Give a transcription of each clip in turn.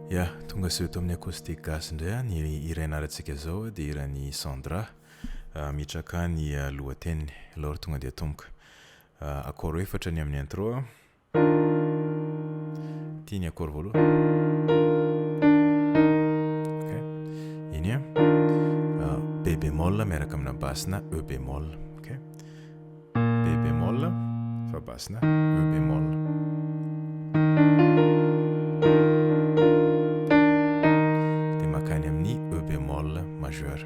Ya, tonga sy eto amin'ny acoustique gasy indray ny iray anarantsika zao dia iran'ny Sandra mitraka ny lohateniny laha ohatra tonga dia tomboka. Akôro efatra ny amin'ny intro. Ty ny akôro voalohany. Okay. Iny B bémol miaraka amina basina E bémol. Okay. B bémol fa basina E bémol. Majeur.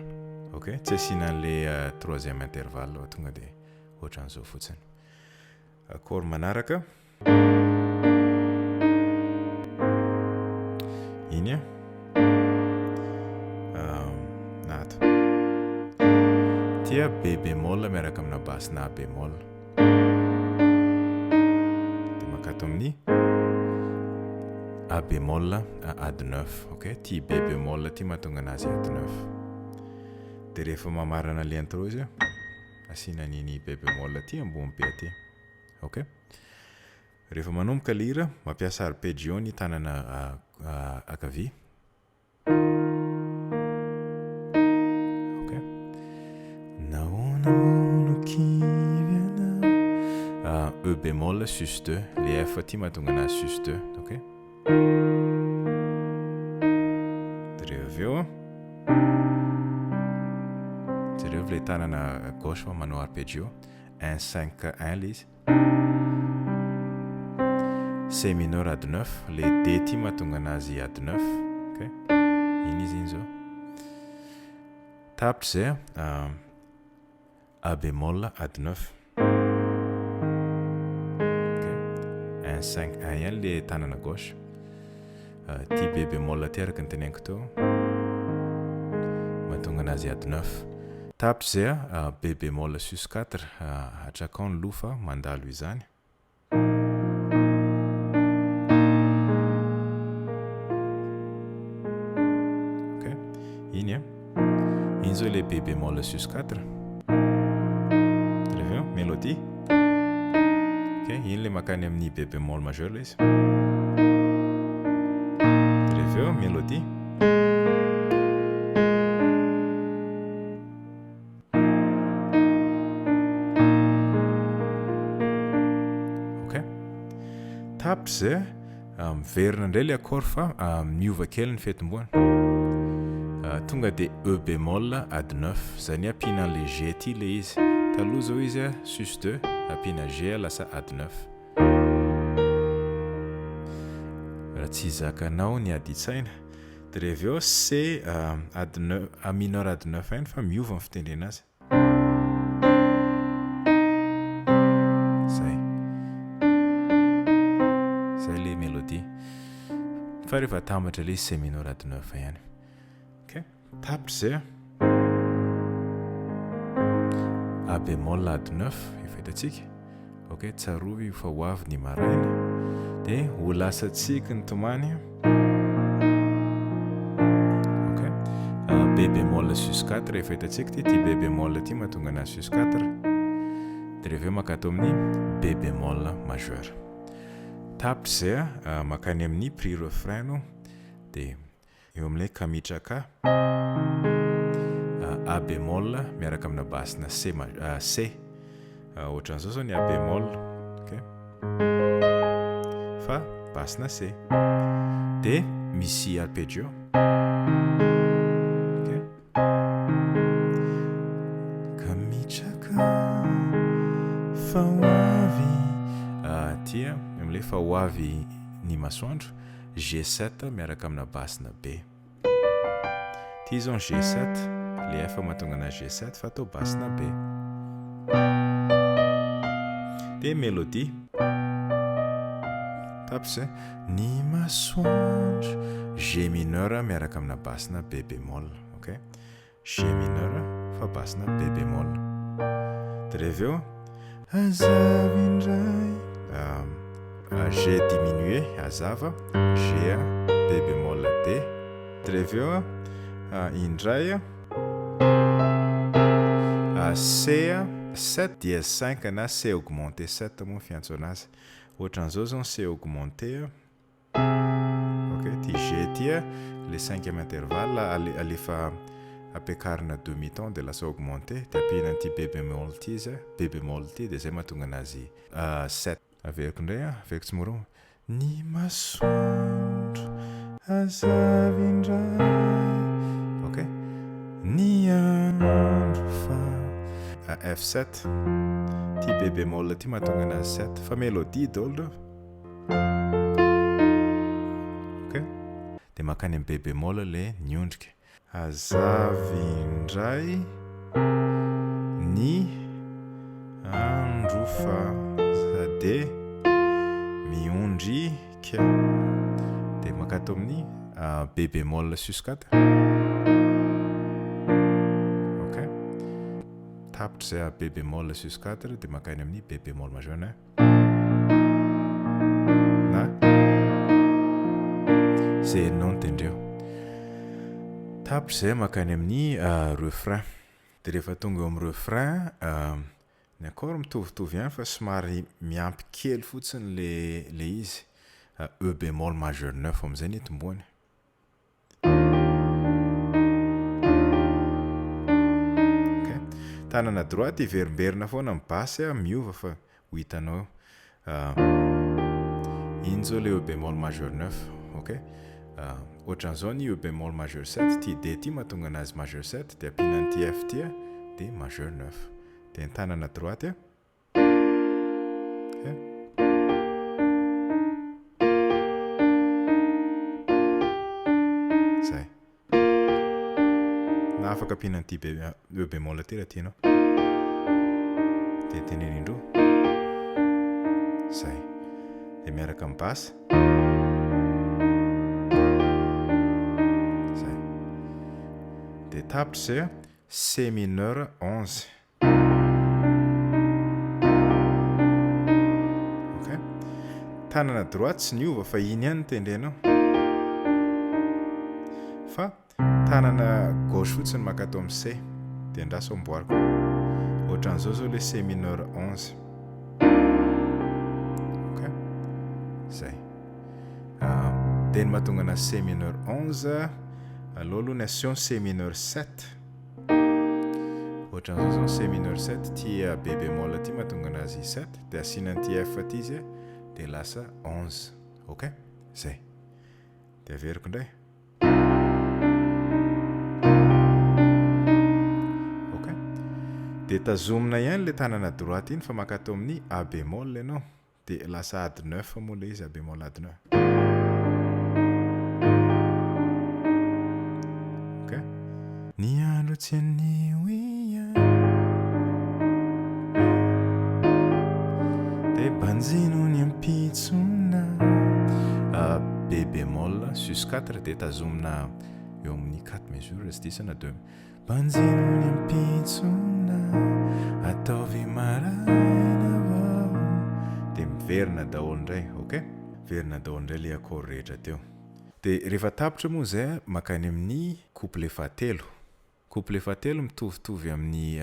Ok, tsy asiana an'le troisième intervalle tonga dia ohatran'izao fotsiny. Akôro manaraka. Iny nato. Tia B bémol miaraka amina basina A bémol. Dia makato amin'ny A bémol A9. Ok, ty B bémol ty mahatonga anazy A9. Dia rehefa mamarana le intro izy asiana an'iny B bémol ty ambony be aty. Ok. Rehefa manomboka le hira mampiasa arpeggio ny tanana ankavia. Ok. Nahoana kivana E bémol sus 2. Le F ty mahatonga anazy sus 2. Ok. Dia rehefa avy eo le tanana gauche fa manao arpeggio 1-5-1 le izy. C mineur A9, le D ty mahatonga anazy A9. Ok, iny izy iny zao. Tapitra zay A bémol A9. Ok, 1-5-1 ihany le tanana gauche. Ty B bémol ty araka ny teneniko teo mahatonga anazy A9. Tapitra zay B bémol sus 4 atrakao ny lofa mandalo izany. Ok, iny iny zao le B bémol sus 4. Reveo mélodie. Ok, iny le makany amin'ny B bémol majeur le izy. Reveo mélodie. Tapitra zay miverina indray le akôro fa miova kely ny fihetim-boany. Tonga dia E bémol A9. Zany ampiana le G ty le izy. Taloha zao izy sus 2 ampiana G lasa A9. Raha tsy zakanao ny adi-tsaina. Dia rehefa eo C A9 A mineur A9 iny fa miova ny fitendrena azy. Le mélodie fa rehefa tambatra le C mineur A9 ihany. Ok, tapitra zay A bémol A9 efa hitantsika. Ok, tsarovy fa ho avy ny maraina dia ho lasantsika ny tomany. Ok, B bémol sus 4 efa hitantsika ty B bémol ty mahatonga anazy sus 4. Dia rehefa makato amin'ny B bémol majeur. Tapitra zay makany amin'ny prix refrain no dia eo amin'ilay kamitraka A bémol miaraka amina basina C. Ohatran'izao zao ny A bémol. Ok, fa basina C dia misy arpeggio. Ok, kamitraka fa ho avy ty le fa ho avy ny masoandro G7 miaraka amina basina B. Ty zao G7 le F mahatonga ana G7 fa atao basina B. Dia mélodie. Tapitra ny masoandro G mineur miaraka amina basina B bémol. Ok, G mineur fa basina B bémol. Dia rehefa eo azava indray G diminué azava G B bémol D. Rehefa eo indray C 7 dièse 5 na C augmenté 7 moa fiantso anazy. Ohatran'izao zao C augmenté. Ok, ok, ty G ty le 5e intervalle alefa ampiakarina demi-ton de lasa augmenté de apihana an'ity B bémol ty izy B bémol ty de zay mahatonga anazy 7 averiko indray averiko tsy moro ny masoandro azavindray ok ny andro fa F7 ty B bémol ty mahatonga anazy 7 fa mélodie daholo ok de makany amin'ny B bémol le niondrika azavindray ny andro fa de miondrika de makato amin'ny B bémol sus4 ok tapitra zay B bémol sus4 de makany amin'ny B bémol majeur na zay non tendreo tapitra zay makany amin'ny refrain de rehefa tonga eo amin'ny refrain ny accord mitovitovy ihany fa somary miampy kely fotsiny le izy E bémol majeur 9 am'izay ny etomboany ok tanana droite iverimberina foana amin'ny basse miova fa ho hitanao iny zao le E bémol majeur 9 ok ohatran'izao ny E bémol majeur 7 ty D ty mahatonga anazy majeur 7 de apihana an'ty F ty de majeur 9 de ny tanana droite ok zay na afaka apihana an'ty E bémol ty raha tianao de teneny indroa zay de miaraka amin'ny basse de tapitra zay C mineur 11 ok tanana droite tsy niova fa iny ihany tendrenao fa tanana gauche fotsiny makato amin'ny C de andraso amboariko ohatran'izao zao le C mineur 11 ok zay de ny mahatonga ana C mineur 11 aloha aloha ny asiony C mineur 7 ohatran'izao zao C mineur 7 ty B bémol ty mahatonga anazy 7 de asiana an'ty F ty izy de lasa 11 ok zay de averiko indray ok de tazomina ihany le tanana droite iny fa makato amin'ny A bémol ianao de lasa ady 9 moa le izy A bémol ady 9 ny andro tsy anioia de banjino ny ampitsona B bémol sus 4 de tazomina eo amin'ny 4 mesure sy disana 2 banjino ny ampitsona ataovy maraina vao de miverina daholo indray ok verina daholo indray le accord rehetra teo de rehefa tapitra moa zay makany amin'ny couplet fahatelo couplet fahatelo mitovitovy amin'ny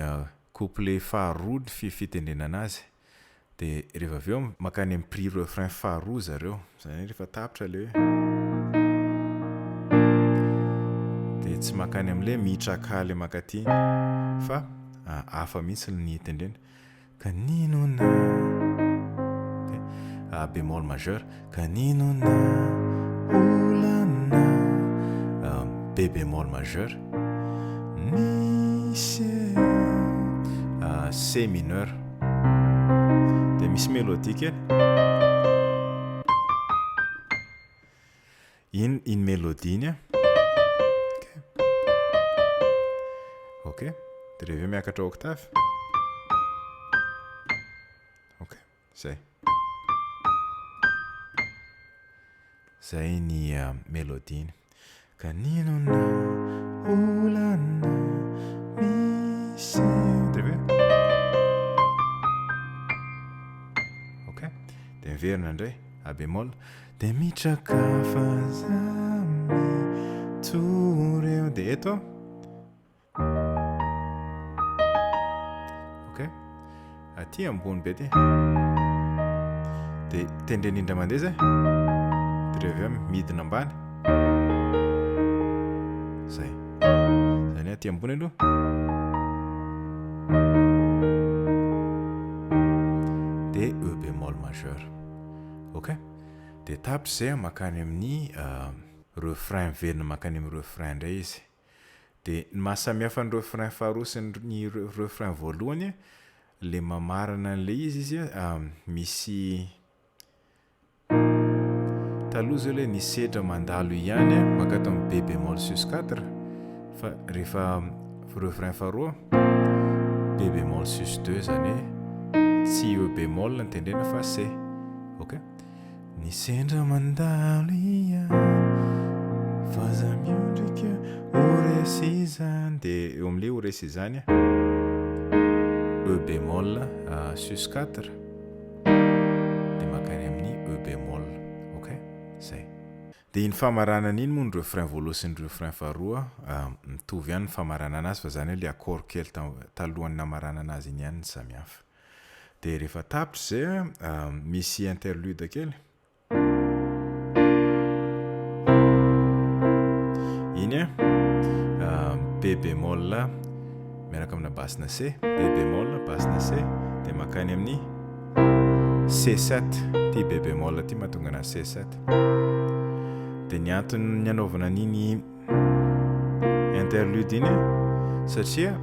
couplet faharoa ny fitendrenana azy de rehefa aveo makany amin'ny prix refrain faharoa zareo zany rehefa tapitra le de tsy makany amin'le mitrakaly makaty fa hafa mihitsy ny tendrena kaninona A bémol majeur kaninona olana B bémol majeur misy C mineur de misy mélodie kely iny mélodie iny ok de rehefa miakatra octave ok zay zay ny mélodie iny kaninona olana misy de ve ok de miverina indray A bémol de mitraka fazamy toreo de eto ok aty ambony be ty de tendrenindra mandeha zay de rehefa midina ambany zay zany aty ambony aloha de E bémol majeur. Ok, de tapitra zay makany amin'ny refrain velona makany amin'ny refrain ndray izy. De ny mahasamihafa ny refrain faharoa sy ny refrain voalohany le mamarana an'le izy misy taloha zao le ny sedra mandalo ihany makato amin'ny B bémol sus 4 fa rehefa refrain faharoa B bémol sus 2 zany tsy E bémol ny tendrena fa C. Ok, ny sedra mandalo ihany faza miondrika oresy zany de eo amin'le oresy zany E bémol sus 4 de makany amin'ny E bémol. Ok, zay. De ny famaranana iny moa ny refrain voalohany sy ny refrain faharoa mitovy ihany ny famarana anazy fa zany hoe le accord kely talohan'ny namarana anazy iny ihany ny samihafa. De rehefa tapitra zay misy interlude kely iny B bémol miaraka amina basina C, B bémol basina C de makany amin'ny C7 ty B bémol ty mahatonga anazy C7. De ny antony anaovana an'iny interlude iny satria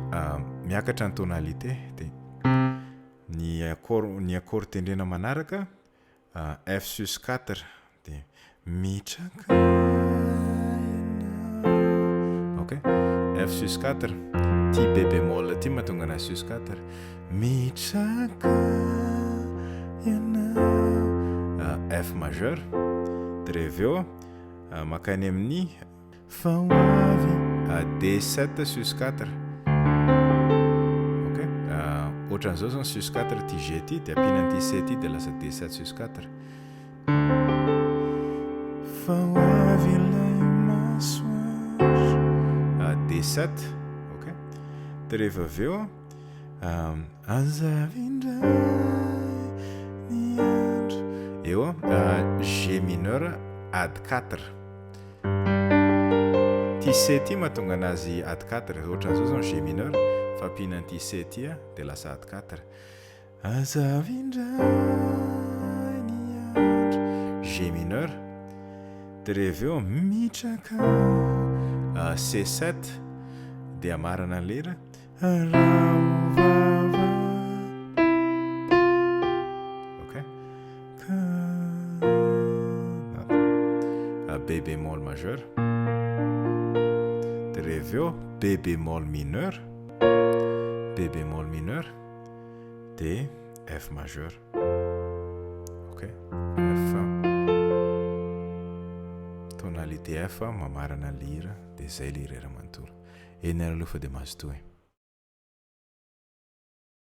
miakatra ny tonalité de ny accord tendrena manaraka F sus 4 de mitraka. Ok, F sus 4 ty B bémol ty mahatonga anazy sus 4 mitraka F majeur de reveo makany amin'ny fa hoavy D7 sus 4. Ok, ohatran'izao zany sus 4 ty G ty de ampina ty C ty de lasa D7 sus 4 fa hoavy ilay masoandro D7. Ok, de rehefa aveo azavindray ny andro eo G mineur ad 4 ty C ty mahatonga anazy ad 4 ohatran'izao zany G mineur fa ampina ty C ty de lasa ad 4 azavindray ny andro G mineur de reveo mitraka C7 de amarana lera rahovava. Ok, B bémol majeur de reveo B bémol mineur, B bémol mineur de F majeur. Ok, F tonalité F mamarana lira de zay le hira manontolo eny alofa de mazotoy.